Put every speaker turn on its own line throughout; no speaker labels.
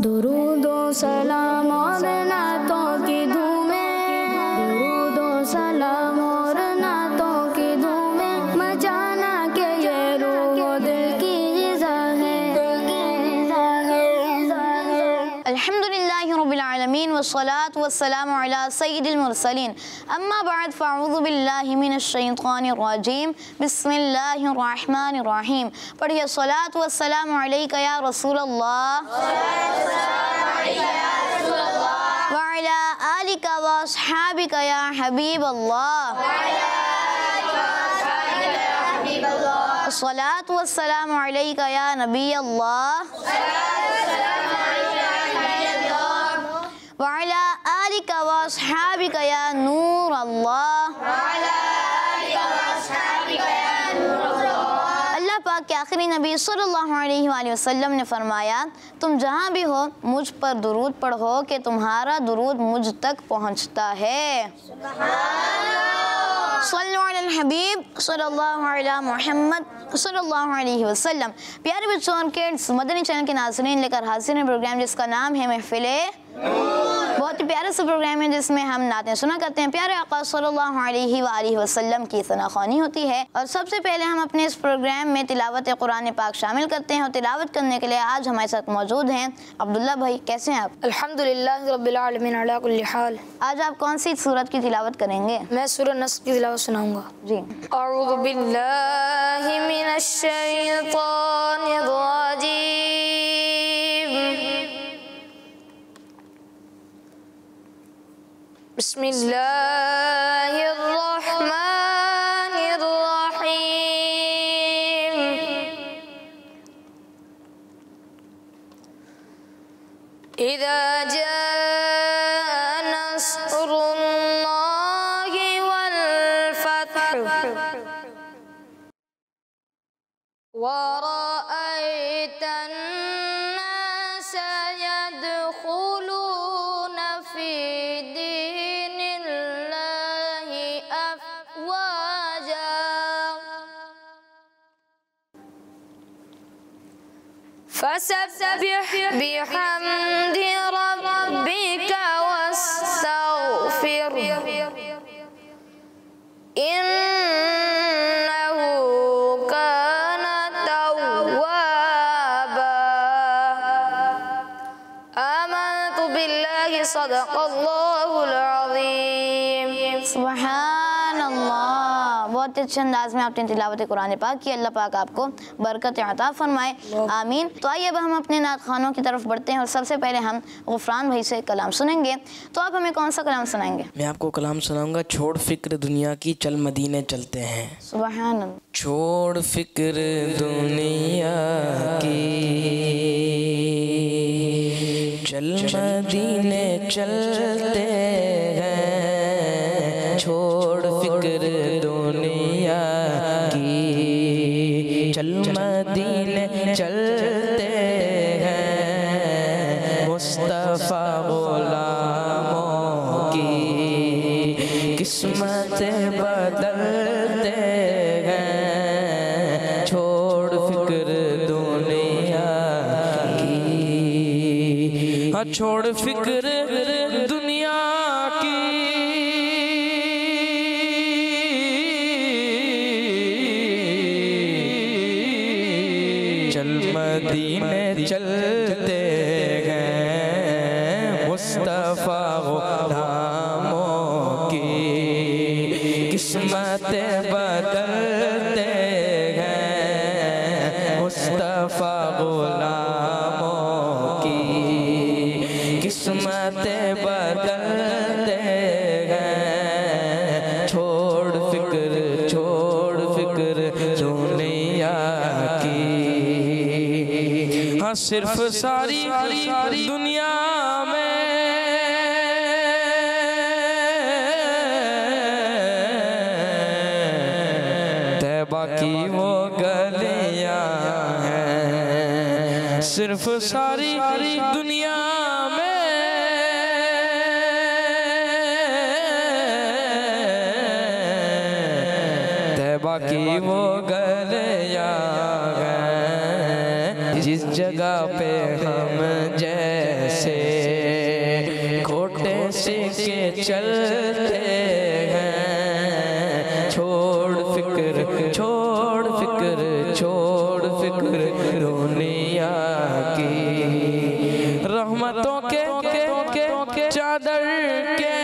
दुरूदो सलाम और नातों की धूमें, दुरूदो सलाम और नातों की धूमें, मचाना के ये रूह दिल की ग़िज़ा है।
अल्हम्दुलिल्लाहि रब्बिल आलमीन वस्सलातु वस्सलामु अला सय्यिदिल मुरसलीन, अम्मा बअद फ़अऊज़ु बिल्लाहि मिनश शैतानिर रजीम, बिस्मिल्लाहिर रहमानिर रहीम। पढ़िए सलात वस्सलामु अलैका या रसूलल्लाह व अला आलिका व अस्हाबिका या हबीबल्लाह। सलात वस्सलामु अलैका या नबी अल्लाह व अला आलिका व अस्हाबिका या नूर अल्लाह। अल्लाह पाक के आखिरी नबी सल्लल्लाहु अलैहि वसल्लम ने फरमाया, तुम जहाँ भी हो मुझ पर दुरूद पढ़ो कि तुम्हारा दुरूद मुझ तक पहुँचता है। सल्लल्लाहु अलल हबीब सल्लल्लाहु अला मुहम्मद सल्लल्लाहु अलैहि वसल्लम। प्यारे बच्चों और किड्स, मदनी चैनल के नाज़रीन लेकर हाजिर हैं प्रोग्राम जिसका नाम है महफिले। बहुत ही प्यारा सा प्रोग्राम है जिसमें हम नातें सुना करते हैं, प्यारे आका सल्लल्लाहु अलैहि वसल्लम की सनाख़्वानी होती है। और सबसे पहले हम अपने इस प्रोग्राम में तिलावत कुरान पाक शामिल करते हैं और तिलावत करने के लिए आज हमारे साथ मौजूद हैं अब्दुल्ला भाई। कैसे हैं आप?
अल्हम्दुलिल्लाहि रब्बिल आलमीन अला कुल्ली हाल।
आज आप कौन सी सूरत की तिलावत करेंगे?
मैं सूरह नस्र की तिलावत सुनाऊंगा
जी।
अऊज़ु बिल्लाहि मिनश शैतानिर रजीम, बिस्मिल्लाहिर रहमानिर रहीम। इज़ा जाअ नस्रुल्लाहि वल फत्ह व रअयतन नास यदखुलूना फी दीनिल्लाहि अफ़वाजा फसब्बिह बिहम्दि रब्बिका वस्तग़फिर इन्नहु कान तव्वाबा। आमनतु बिल्लाहि सदक़ल्लाहुल अज़ीम।
सुबहानल्लाह। बहुत अच्छे अंदाज में आपने तिलावत कुरान पाक की। अल्लाह पाक आपको बरकत अता फरमाए, आमीन। तो आइए अब हम अपने नात खानों की तरफ बढ़ते हैं और सबसे पहले हम गुफरान भाई से कलाम सुनेंगे। तो आप हमें कौन सा कलाम सुनाएंगे?
मैं आपको कलाम सुनाऊंगा, छोड़ फिक्र दुनिया की चल मदीने चलते हैं।
सुबहानल्लाह।
छोड़ फिक्र दुनिया की चल मदीने चलते हैं, छोड़ फिक्र दुनिया की चल मदीने चलते हैं, मुस्तफ़ा गुलामों की किस्मत बदलते हैं, छोड़ फिक्र दुनिया की। हाँ, छोड़ फिक्र दुनिया की चल मदीने चलते हैं, मुस्तफ़ा गुलामों की किस्मत बदलते हैं, मुस्तफ़ा गुलामों की किस्मत बदलते हैं, छोड़ फिक्र दुनिया की। हाँ, सिर्फ सारी दुनिया में तैबा की वो गलियां हैं, सिर्फ सारी दुनिया में तैबा की वो गलियां हैं, जिस जगह पे हम जय के चलते हैं। छोड़ फिक्र छोड़ फिक्र छोड़ फिक्र दुनिया की। रहमतों के चादर के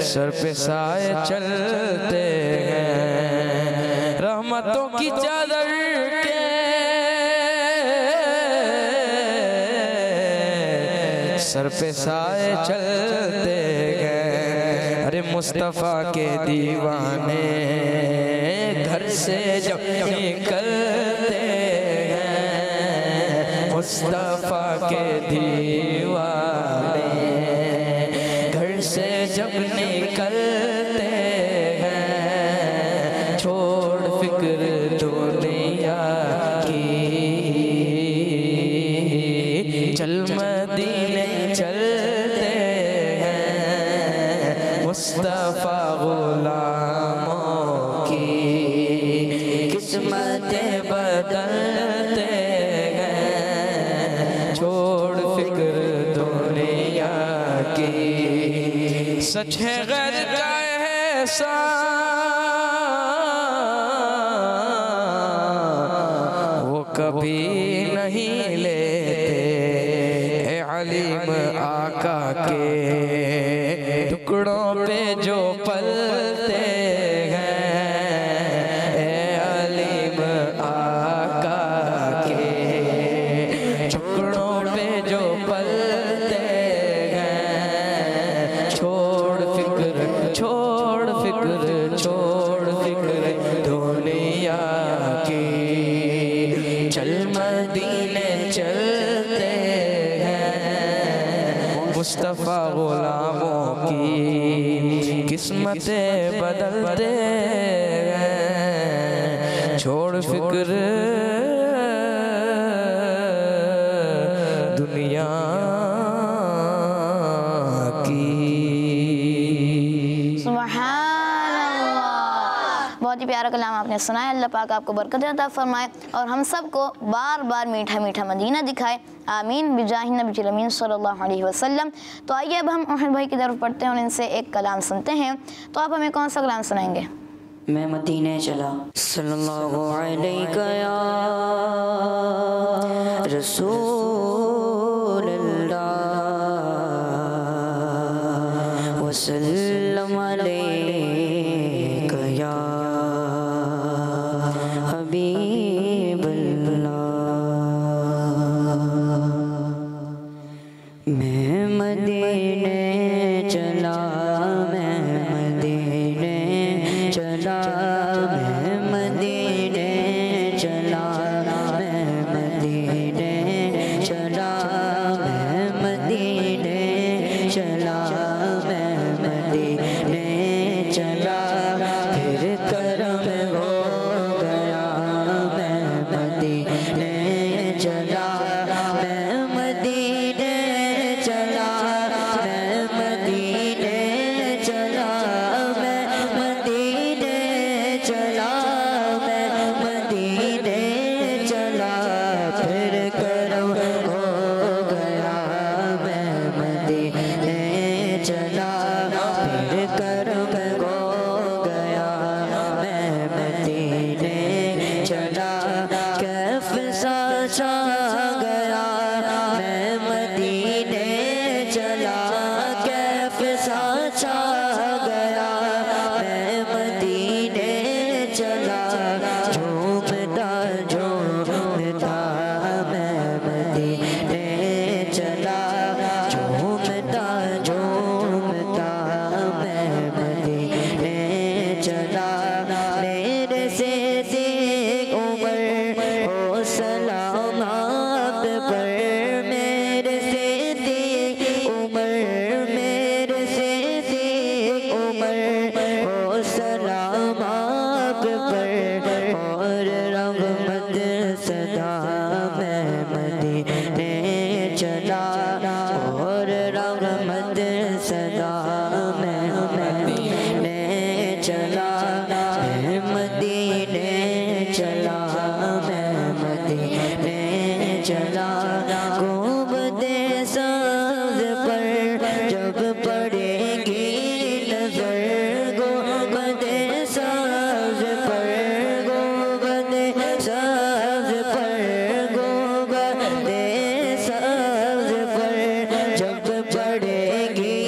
सर पे साए चलते हैं। रहमतों की चादर के सर पे साए चलते हैं। अरे मुस्तफ़ा के दीवाने घर से जब निकलते हैं। मुस्तफ़ा के दीवाने घर से जब निकलते हैं। छोड़ फिक्र दुनिया की, चल मदीने चलते हैं। मुस्तफ़ा गुलामों की किस्मतें बदलते हैं। छोड़ फिक्र दुनिया की। सच है गैर का एहसान वो कभी नहीं लेते। अलीम आका के टुकड़ों पे जो पलते हैं। अलीम आका के टुकड़ों पे जो पलते हैं। छोड़ फिक्र छोड़ फिक्र छोड़ फिक्र दुनिया की। चल मदीने चलते हैं। मुस्तफ़ा गुलामों की किस्मतें बदलते हैं। छोड़ फिक्र दुनिया
बहुत ही प्यारा कलाम आपने सुनाया। अल्लाह पाक आपको बरकत अता फरमाए और हम सबको बार बार मीठा मीठा मदीना दिखाए। आमीन बिजाहि नबी अमीन सल्लल्लाहु अलैहि वसल्लम। तो आइए अब हम अहमद भाई की तरफ पढ़ते हैं और इनसे एक कलाम सुनते हैं। तो आप हमें कौन सा कलाम सुनाएंगे?
मैं मदीने चला सल्लल्लाहु अलैहि रसूलल्लाह वसल्लम अलैका या हबीबल्लाह। मैं मदीने चला मैं मदीने चला मैं मदीने चला मैं मदीने चला मैं मदीने चला मैं मदीने चला। फिर करम हो गया मैं मदीने चला मैं मदीने चला मैं मदीने चला मैं मदीने चला मैं मदीने चला। फिर करम हो गया मैं मदीने चला फिर करम हो गया मैं मदीने चला। कैफ सा छा गया मैं मदीने चला कैफ सा छा गया मैं मदीने चला। झूमता झूमता मैं मदीने चला झूमता झूमता मैं मदीने चला। मेरे से देख उमर हो सलाम आप पर मेरे से देख उमर मेरे से देख उमर हो सलाम आप पर। और रहमत सदा मैं मदीने चला और रहमत सदा मैं मदीने चला मैं मदीने चला मैं मदीने चला गुंबदे सब्ज़ पर जब पड़ेगी नजर गुंबदे सब्ज़ पर गुंबदे सब्ज़ पर गुंबदे सब्ज़ पर जब पड़ेगी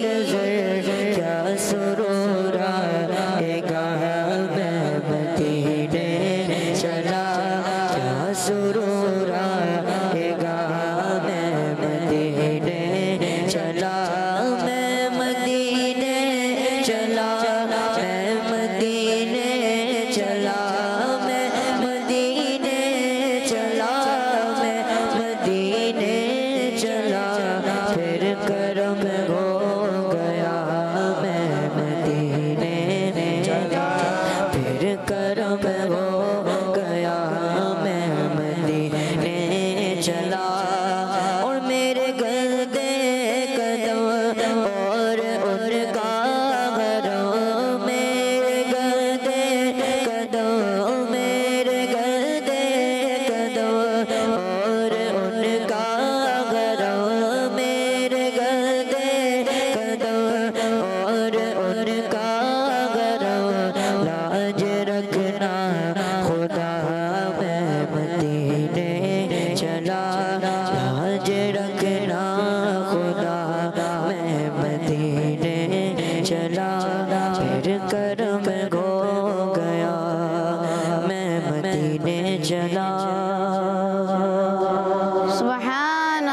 नजर क्या सुरूर आएगा मैं मदीने चला क्या सुरूर आएगा मैं मदीने चला मैं मदीने चला मैं मदीने चला मैं मदीने चला मैं मदीने चला फिर करम हो गया मैं मदीने चला फिर करम हो गया मैं मदीने चला और मेरे गलते कदम और उनका घरों मेरे गलते कदम मेरे गलते कदम और उनका घरों मेरे गलते कदम और उनका घरों लाज रखना खुदा मैं मदीने चला लाज रखना खुदा मैं मदीने चला फिर करम हो गया मैं मदीने चला।
सुभान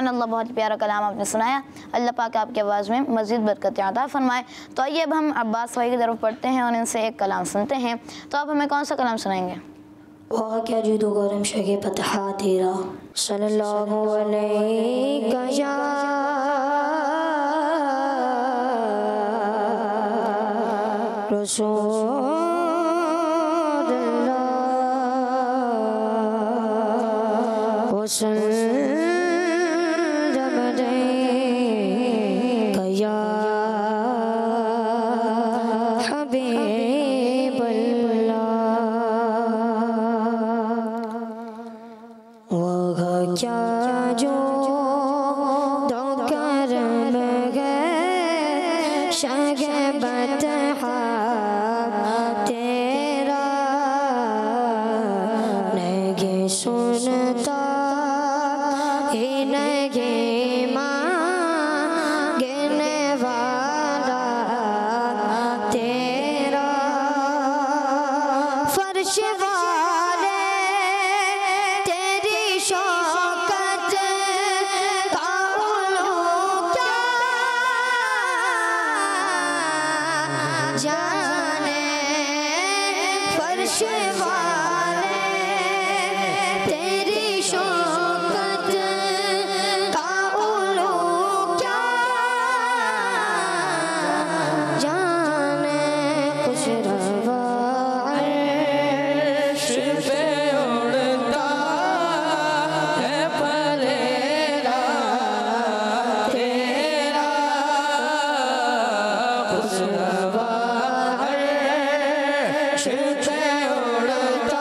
अल्लाह, बहुत प्यारा कलाम आपने सुनाया। अल्लाह पाक आपकी आवाज़ में मज़ीद बरकत अता फरमाए। तो आइए अब हम अब्बास भाई की तरफ पढ़ते हैं और इनसे एक कलाम सुनते हैं। तो आप हमें कौन सा कलाम सुनाएंगे?
वाह क्या जुदो गरम शगे पतहा तेरा सल्लल्लाहु अलैहि या रसूलुल्लाह वसल्लम अलैका या हबीबल्लाह। वह क्या जो दो करम गए शगे बतहा तेरा नहीं सुनता ही नहीं मांगने वाला तेरा फर्श वाले तेरी शौकत का उल्लू क्या जाने फर्श वाले तेरी शौकत का उल्लू क्या जाने कुछ रवा अर्श पे उड़ता है परेरा तेरा कुछ रवा अर्श पे उड़ता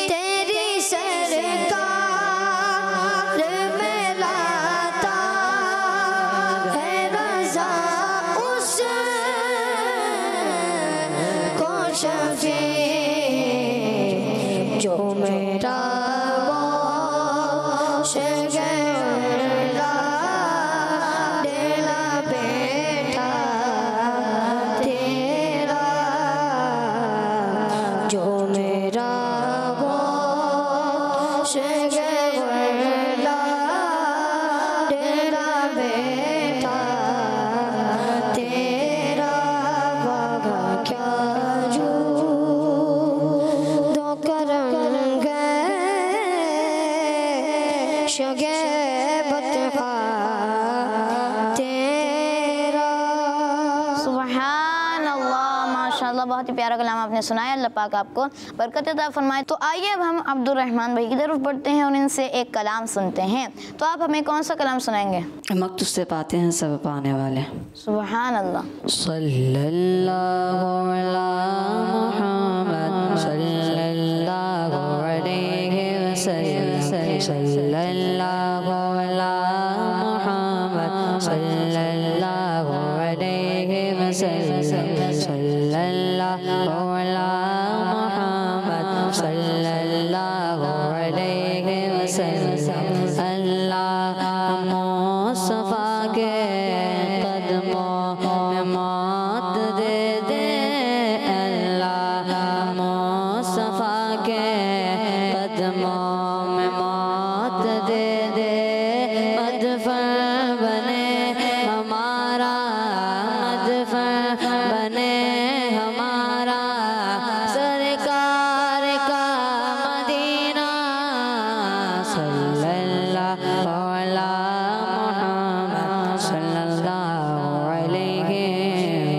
तेरी सरकार में लाता है रज़ा उस को शफी जो मेरा
बहुत ही प्यारा कलाम आपने सुनाया। अल्लाह पाक आपको बरकत अता फरमाए। तो आइए अब हम अब्दुर्रहमान भाई की तरफ बढ़ते हैं और इनसे एक कलाम सुनते हैं। तो आप हमें कौन सा कलाम सुनाएंगे?
मकतूब से पाते हैं सब पाने वाले।
सुभान अल्लाह।
सल्लल्लाहु अला मुहम्मद सल्लल्लाहु अलैहि वसल्लम सल्लल्लाहु अला मुहम्मद सल्लल्लाहु अलैहि वसल्लम सल्लल्लाहु अला मुहम्मद सल्लल्लाहु अलैहि वसल्लम। अल्लाह मुस्तफा के कदमों में मौत दे दे। अल्लाह मुस्तफा के कदमों में मौत दे दे। मदफन बने हमारा, मदफन बने हमारा, सरकार का मदीना। सल्लल्लाहु अला मुहम्मद सल्लल्लाहु अलैहि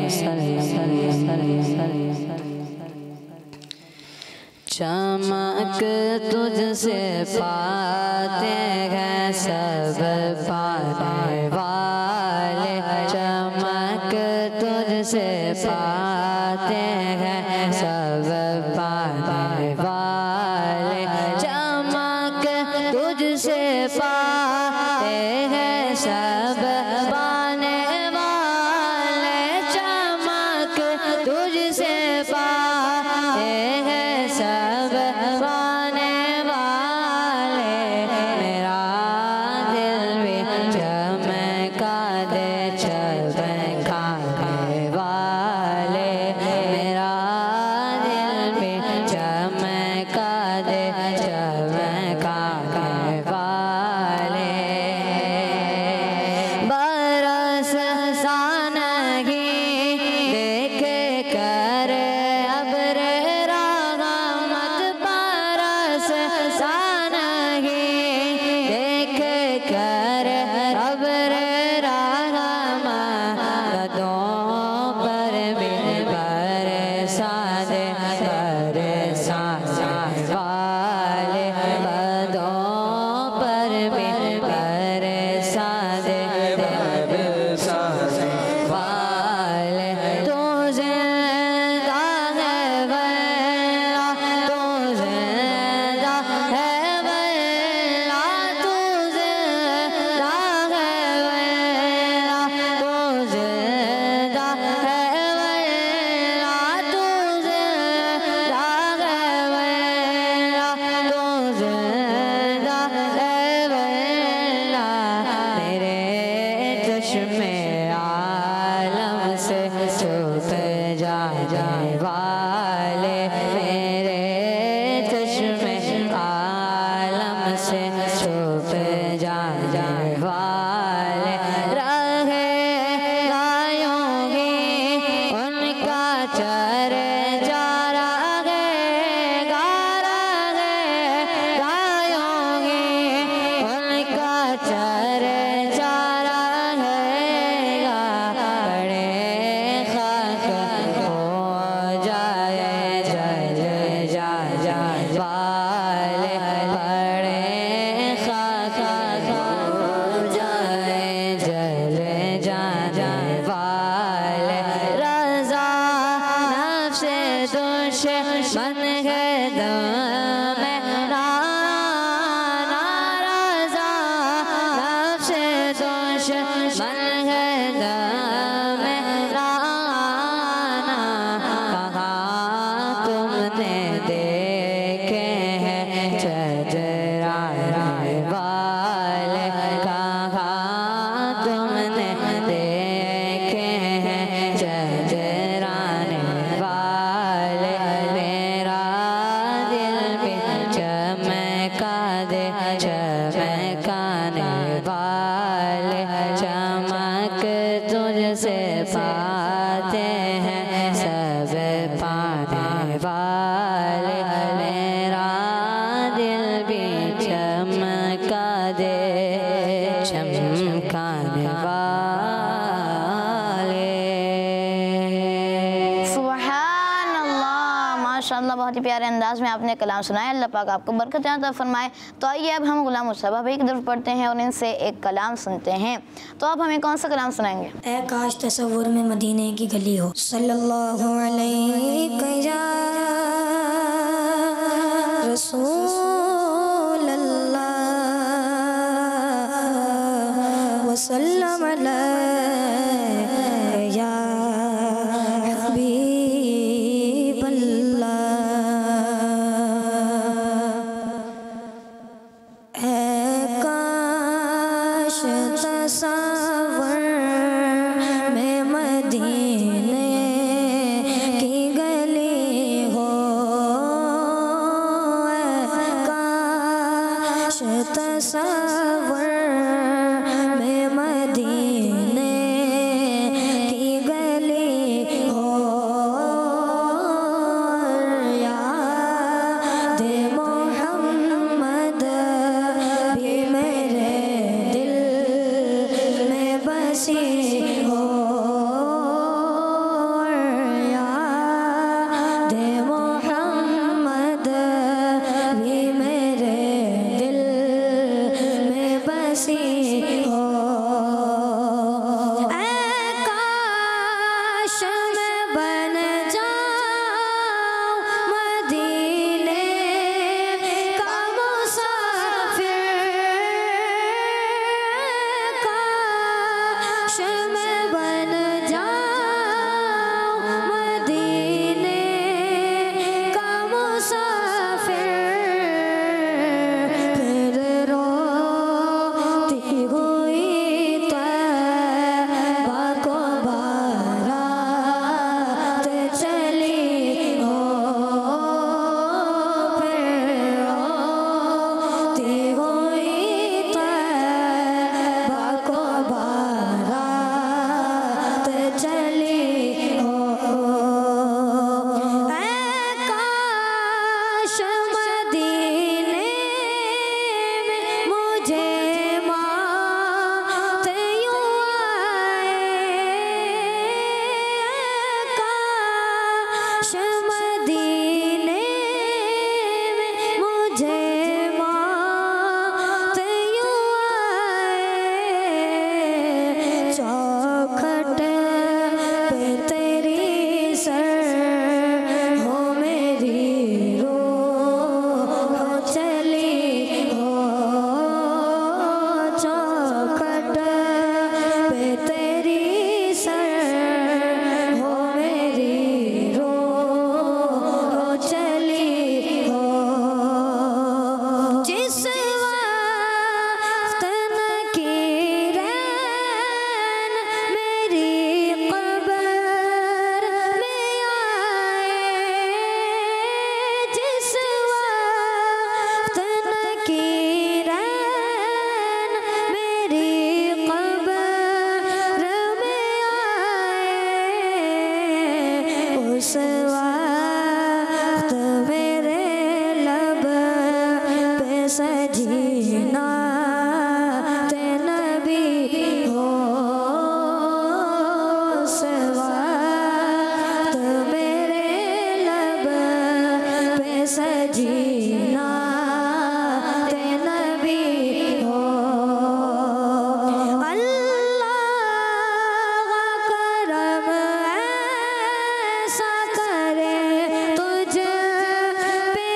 वसल्लम। चमक तुझसे पाते हैं सब पाने वाले। चमक तुझसे पाते हैं सब पाने वाले। चमक तुझसे पाते हैं सब पाने वाले। चमक तुझसे पाते हैं सब पाने वाले। मेरा दिल भी चमक दम नाराज़ा नफ्स दुश्मन है दम राना कहाँ तुमने देखे हैं चजराने वाले कहाँ तुमने देखे हैं चजराने वाले मेरा दिल भी चमका दे चमकाने वाले चमक तुझसे पाते हैं सब पाने वाले मेरा दिल भी चमका दे चमकाने वाले।
सुभान अल्लाह, माशाअल्लाह, बहुत ही प्यारे अंदाज में आपने कलाम सुनाया। अल्लाह पाक आपको बरकत अता फरमाए। तो आइए अब हम गुलाम मुस्तफा भाई की तरफ पढ़ते हैं और इनसे एक कलाम सुनते हैं। तो आप हमें कौन सा कलाम सुनाएंगे?
ऐ काश तसव्वुर में मदीने की गली हो। सल्लल्लाहु अलैहि या रसूल अल्लाह वसल्लम अलैहि या हबीब अल्लाह। ऐ काश तसव्वुर में मदीने की गली हो। ऐ काश तसव्वुर में मदीने की गली हो। याद मोहम्मद भी मेरे दिल में बसी हो। याद मोहम्मद भी मेरे दिल में बसी हो। ऐ काश मैं बन जाऊं मदीने का मुसाफिर। काश मैं बन जाऊं मदीने का मुसाफिर। फिर रोती हुई तैबा को बारात चली हो। फिर रोती हुई तैबा को बारात चली हो। ऐ काश मदीने में मुझे मौत यूं आए। काश मदीने में मुझे मौत यूं आए। चौखट पे तेरी सर हो मेरी रूह चली हो। चौखट पे तेरी सर हो मेरी रूह चली हो। जिस वक्त नकीरैन मेरी क़ब्र में आए। जिस वक्त नकीरैन मेरी क़ब्र में आए। उस वक्त मेरे लब पे सजीना ते नबी हो। उस वक्त मेरे लब पे सजीना ते नबी हो। अल्लाह का करम ऐसा करे तुझ पे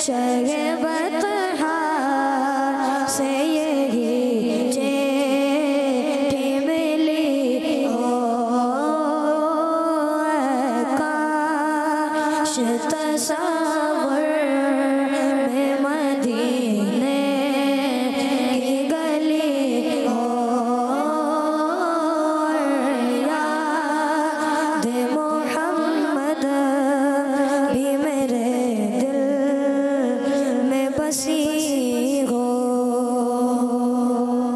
शहे बतहा से यही चिट्ठी मिली हो, काश तसव्वुर में मदीने की गली हो, याद मोहम्मद भी मेरे दिल में बसी हो।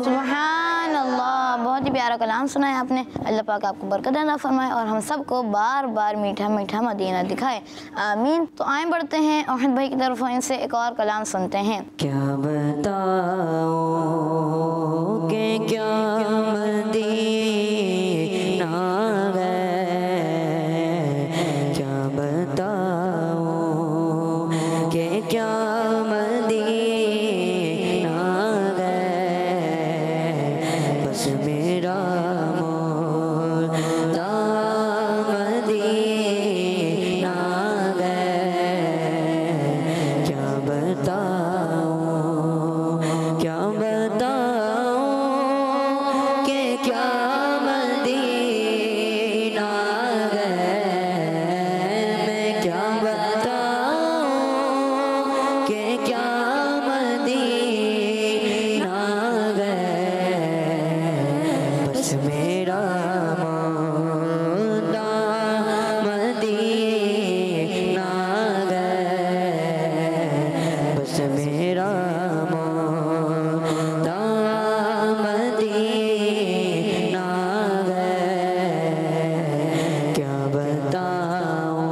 सुभान अल्लाह, बहुत ही प्यारा कलाम सुना है आपने। अल्लाह पाक आपको बरकत अता फरमाए और हम सबको बार बार मीठा मीठा मदीना दिखाए, आमीन। तो आए बढ़ते हैं अहद भाई की तरफ, इनसे एक और कलाम सुनते हैं।
क्या बताओ कि क्या मदीना है, क्या बताओ कि क्या मदीना है, बस मेरा मौला मदीना है, क्या बताओ क्या बताओ कि क्या मदीना है, मैं क्या बताऊं कि क्या मदीना है, बस मेरा मौला मदीना है, बस मेरा मौला मदीना है, क्या बताऊं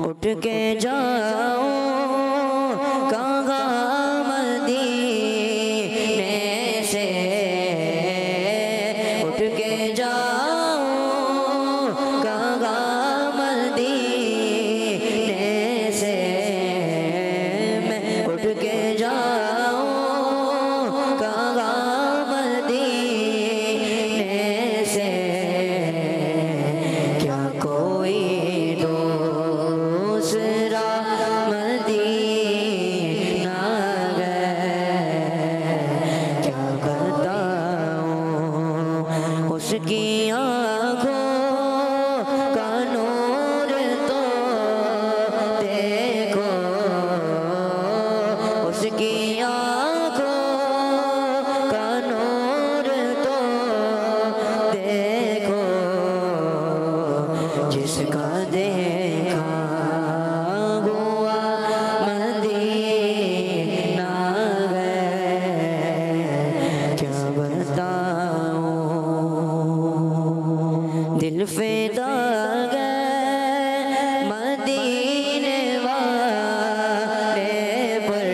उठ के जाओ कहाँ मदीने से, उठ के जाओ कहाँ मदीने से, मैं उठ के जाओ कहाँ मदीने से, क्या कोई दूसरा मदीना है, क्या बताऊं उसकी आँखों का नूर तो देखो, उसकी आँखों का नूर तो देखो, जिसका देखा हुआ मदीना है, क्या बताऊं दिल फिदा है मदीने वाले पर,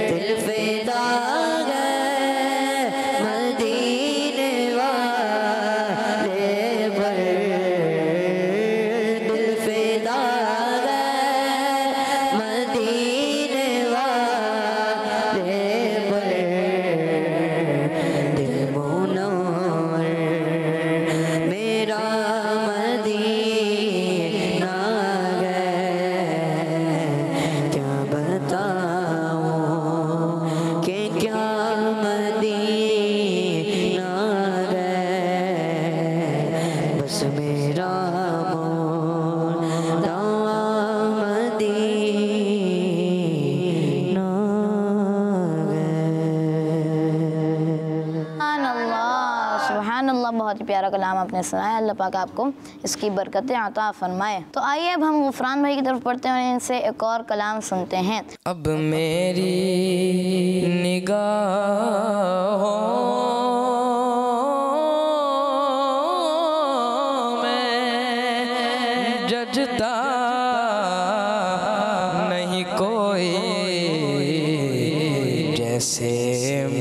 दिल फिदा है मदीने वाले पर, दिल फिदा है मदीने वाले पर, दिल मुनव्वर मेरा मदीना है, क्या बताऊं कि क्या मदीना है, बस मेरा मौला मदीना है।
सुभान अल्लाह, सुभान अल्लाह, बहुत ही प्यारा कलाम आपने सुनाया। अल्लाह पाक आपको इसकी बरकतें अता फरमाए। तो आइए अब हम गुफरान भाई की तरफ पढ़ते हैं और इनसे एक और कलाम सुनते हैं।
अब मेरी निगाहों में जजता नहीं कोई, जैसे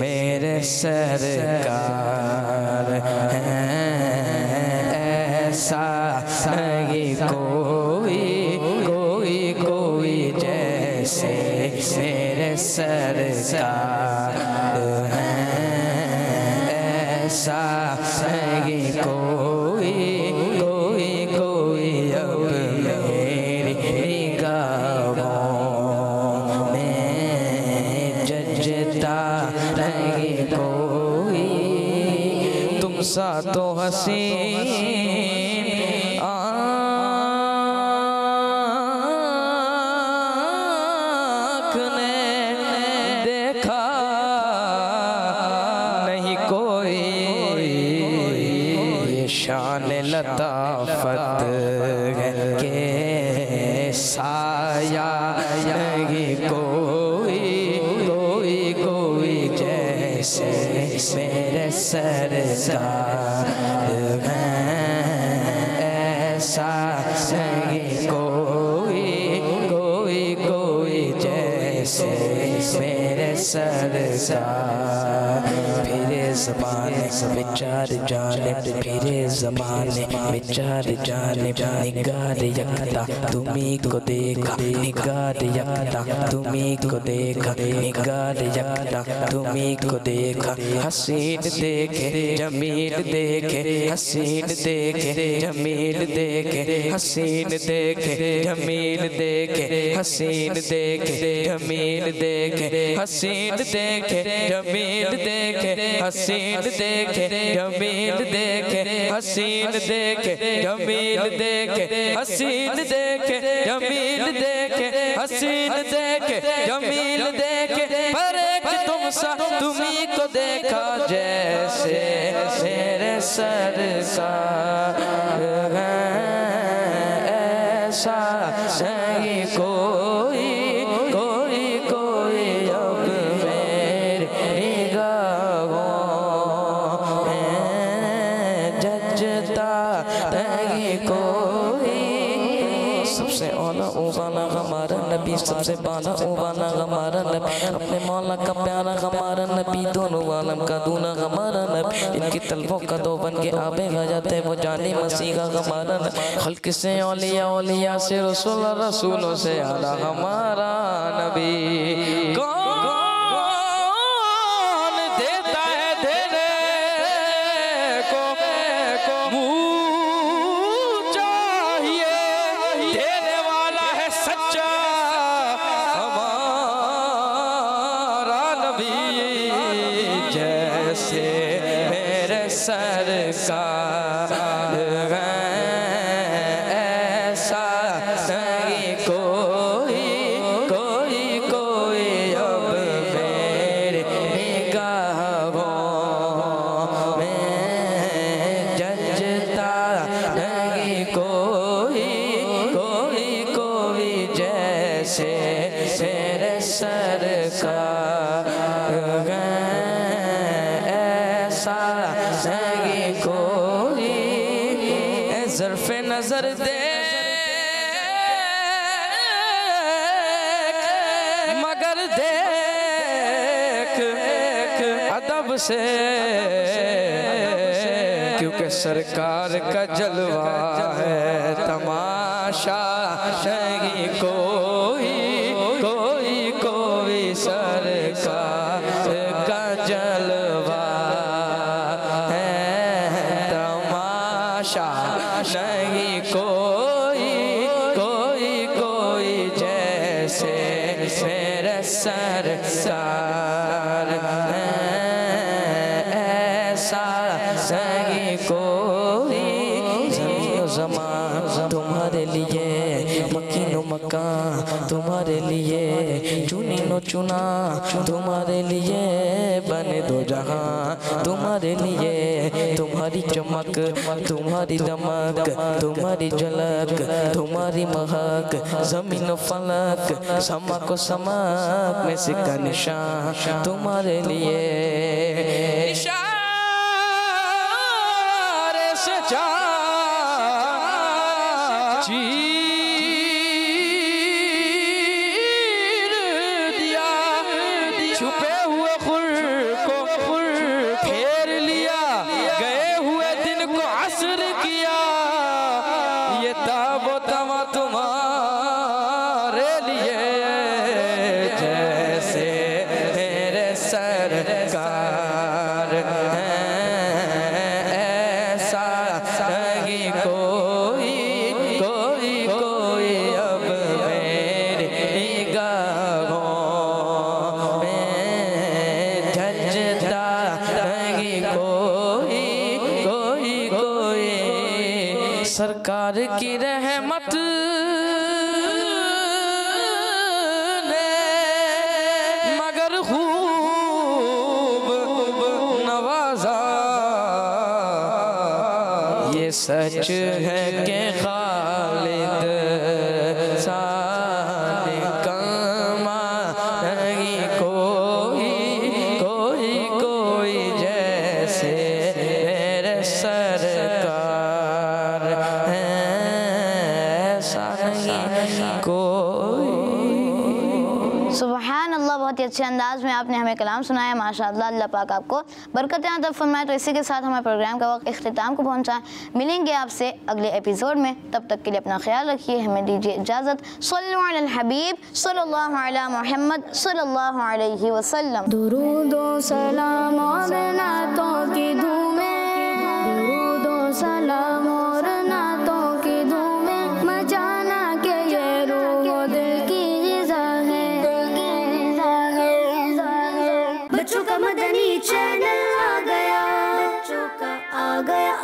मेरे सरकार हैं, ऐसा नहीं कोई कोई कोई, जैसे मेरे सरकार हैं, ऐसा नहीं कोई कोई कोई। अब मेरी हसीन आँख ने देखा नहीं कोई, ये शान लताफत के साया नहीं कोई, कोई कोई जैसे मेरे सरकार हैं, ऐसा नहीं कोई, कोई कोई जैसे मेरे सरकार। फिरे ज़माने विचार जाने, फिरे ज़माने विचार जाने, निगार यकता तुम्ही को देखा, निगार यकता तुम्ही को देखा, निगार यकता तुम्ही को देखा। हसीन देखे जमील देखे, हसीन देखे जमील देखे, हसीन देखे जमील देखे, हसीन देखे जमील देखे, हसीन देखे जमील देखे, हसीन देखे जमील देखे, हसीन देखे जमील देखे, हसीन देखे जमील देखे, हसीन देखे जमील देखे। पर एक तुम सा तुम्ही को देखा जैसे मेरे सरकार हैं, ऐसा नहीं कोई, कोई कोई अब मेरी निगाहों में जचता नहीं कोई। सबसे औला वाला हमारा नबी, सबसे बाला वाला हमारा नबी, अपने मौला का प्यारा हमारा नबी, दोनों आलम का दूना हमारा नबी। इनकी तलवों का दो बन के आबे जाते वो जाने मसीहा हमारा नबी। खल्क से औलिया, औलिया से रसूल, रसूलों से आला हमारा नबी। कौन देता है देने को मुँह चाहिए, देने वाला है सच्चा हमारा नबी। जैसे मेरे सरकार हैं, ऐसा नहीं कोई, कोई कोई अब मेरे निगाहों में जचता नहीं कोई, कोई कोई जैसे मेरे सरकार हैं, ऐसा नहीं कोई। ज़र्फ़े नज़र दे मगर देख अदब से, क्योंकि सरकार का जलवा है तमाशा नहीं कोई, कोई कोई सरकार का जलवा है तमाशा नहीं कोई, कोई कोई जैसे मेरे सरकार हैं, ऐसा नहीं कोई। ज़मीन ज़मान तुम्हारे लिए, मकीनो मकान तुम्हारे लिए, चुनी नो चुना तुम्हारे लिए, बने दो जहां तुम्हारे लिए। तुम्हारी चमक, तुम्हारी दमक, तुम्हारी झलक, तुम्हारी महक, जमीन फलक, समा को समक में से का निशान तुम्हारे लिए। इशारे से चीर दिया, छुपे हुए खुर को खुर फेर लिया, गए हुए दिन को असर किया। ये ताबो तमा तुम्हारे लिए, जैसे मेरे सरकार हैं, ऐसा नहीं कोई, कोई सरकार की रहमत ने मगर खूब नवाजा। ये सच है कि खालिद साले कमा नहीं कोई कोई कोई जैसे मेरे सरकार है, ऐसा नहीं कोई।
सुबहान अल्लाह, बहुत ही अच्छे अंदाज में आपने हमें कलाम सुनाया माशाअल्लाह। अल्लाह पाक आपको बरकतें अता फरमाए। तो इसी के साथ हमारे प्रोग्राम का वक्त इख्तिताम को पहुंचा। मिलेंगे आपसे अगले एपिसोड में, तब तक के लिए अपना ख्याल रखिए, हमें दीजिए इजाज़त। सल्लल्लाहु अलल हबीब सल्लल्लाहु अला मुहम्मद सल्लल्लाहु अलैहि वसल्लम।
दुरूद व सलाम और नातों की धूमें, दुरूद व सलाम और नातों की धूमें, मचाना के ये रूह व दिल की ग़िज़ा है। बच्चों का मदनी चैनल आ गया, बच्चों का आ गया